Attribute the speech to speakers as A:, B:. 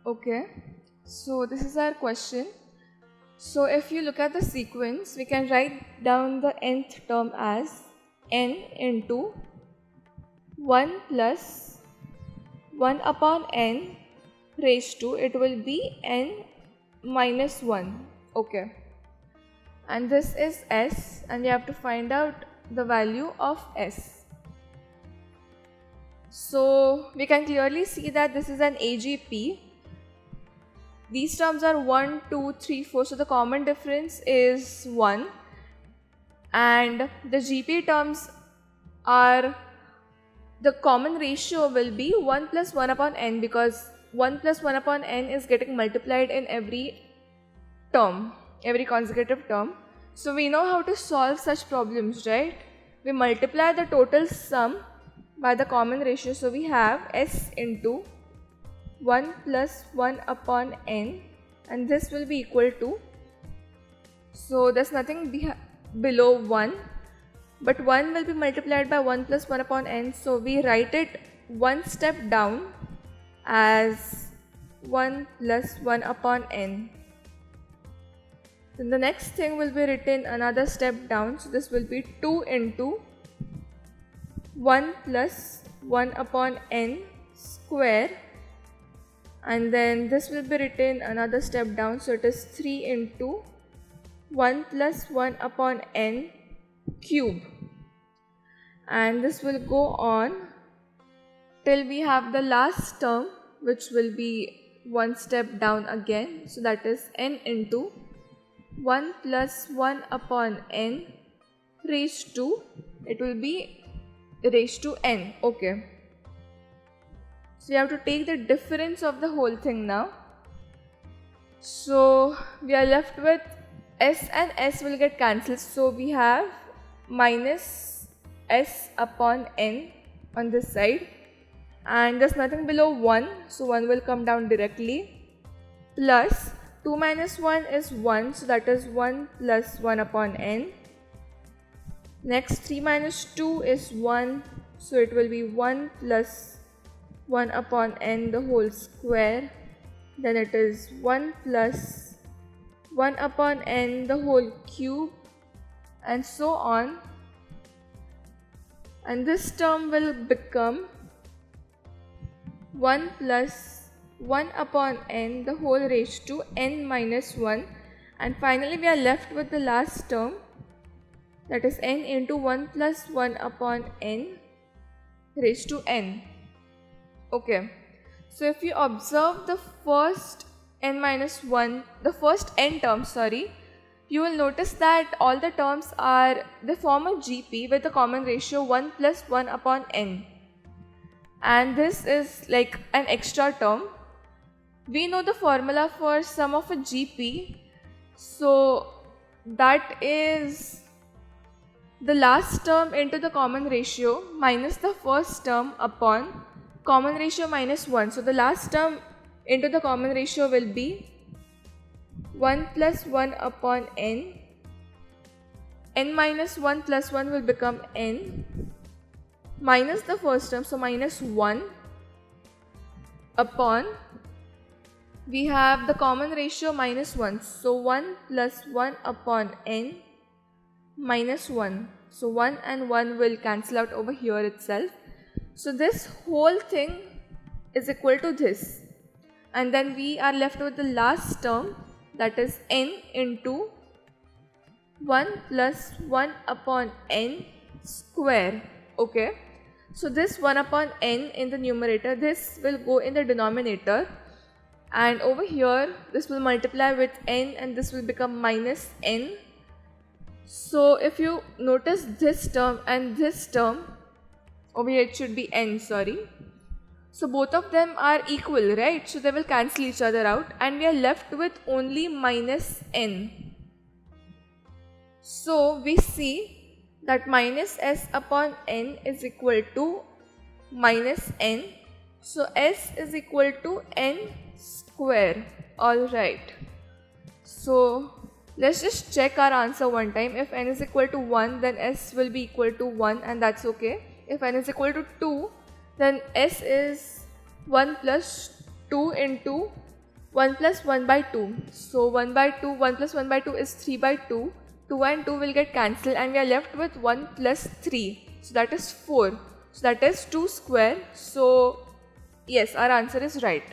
A: Okay, so this is our question. So if you look at the sequence, we can write down the nth term as n into 1 plus 1 upon n raised to, it will be n minus 1. Okay, and this is s, and we have to find out the value of s. So we can clearly see that this is an AGP. These terms are 1, 2, 3, 4, so the common difference is 1, and the GP terms are, the common ratio will be 1 plus 1 upon n, because 1 plus 1 upon n is getting multiplied in every term, every consecutive term. So we know how to solve such problems, right? We multiply the total sum by the common ratio, so we have s into 1 plus 1 upon n, and this will be equal to, so there's nothing below 1, but 1 will be multiplied by 1 plus 1 upon n, so we write it one step down as 1 plus 1 upon n. Then the next thing will be written another step down, so this will be 2 into 1 plus 1 upon n square, and then this will be written another step down, so it is 3 into 1 plus 1 upon n cube, and this will go on till we have the last term, which will be one step down again, so that is n into 1 plus 1 upon n raised to, it will be raised to n. Okay, so you have to take the difference of the whole thing now. So we are left with s, and s will get cancelled, so we have minus s upon n on this side, and there's nothing below 1, so 1 will come down directly, plus 2 minus 1 is 1, so that is 1 plus 1 upon n. Next 3 minus 2 is 1, so it will be 1 plus 1 upon n the whole square. Then it is 1 plus 1 upon n the whole cube, and so on. And this term will become 1 plus 1 upon n the whole raised to n minus 1. And finally we are left with the last term, that is n into 1 plus 1 upon n raised to n. Okay, so if you observe the first n minus 1, the first n terms, you will notice that all the terms they form a GP with a common ratio 1 plus 1 upon n, and this is like an extra term. We know the formula for sum of a GP, so that is the last term into the common ratio minus the first term upon common ratio minus 1. So the last term into the common ratio will be 1 plus 1 upon n. N minus 1 plus 1 will become n, minus the first term, so minus 1 upon, we have the common ratio minus 1, so 1 plus 1 upon n minus 1. So 1 and 1 will cancel out over here itself. So this whole thing is equal to this, and then we are left with the last term, that is n into 1 plus 1 upon n square. Okay, so this 1 upon n in the numerator, this will go in the denominator, and over here this will multiply with n, and this will become minus n. So if you notice this term and this term, over here it should be n, so both of them are equal, right? So they will cancel each other out, and we are left with only minus n. So we see that minus s upon n is equal to minus n, so s is equal to n square. Alright, so let's just check our answer one time. If n is equal to 1, then s will be equal to 1, and that's okay. If n is equal to 2, then s is 1 plus 2 into 1 plus 1 by 2. So 1 by 2, 1 plus 1 by 2 is 3 by 2. 2 and 2 will get cancelled and we are left with 1 plus 3. So that is 4. So that is 2 square. So yes, our answer is right.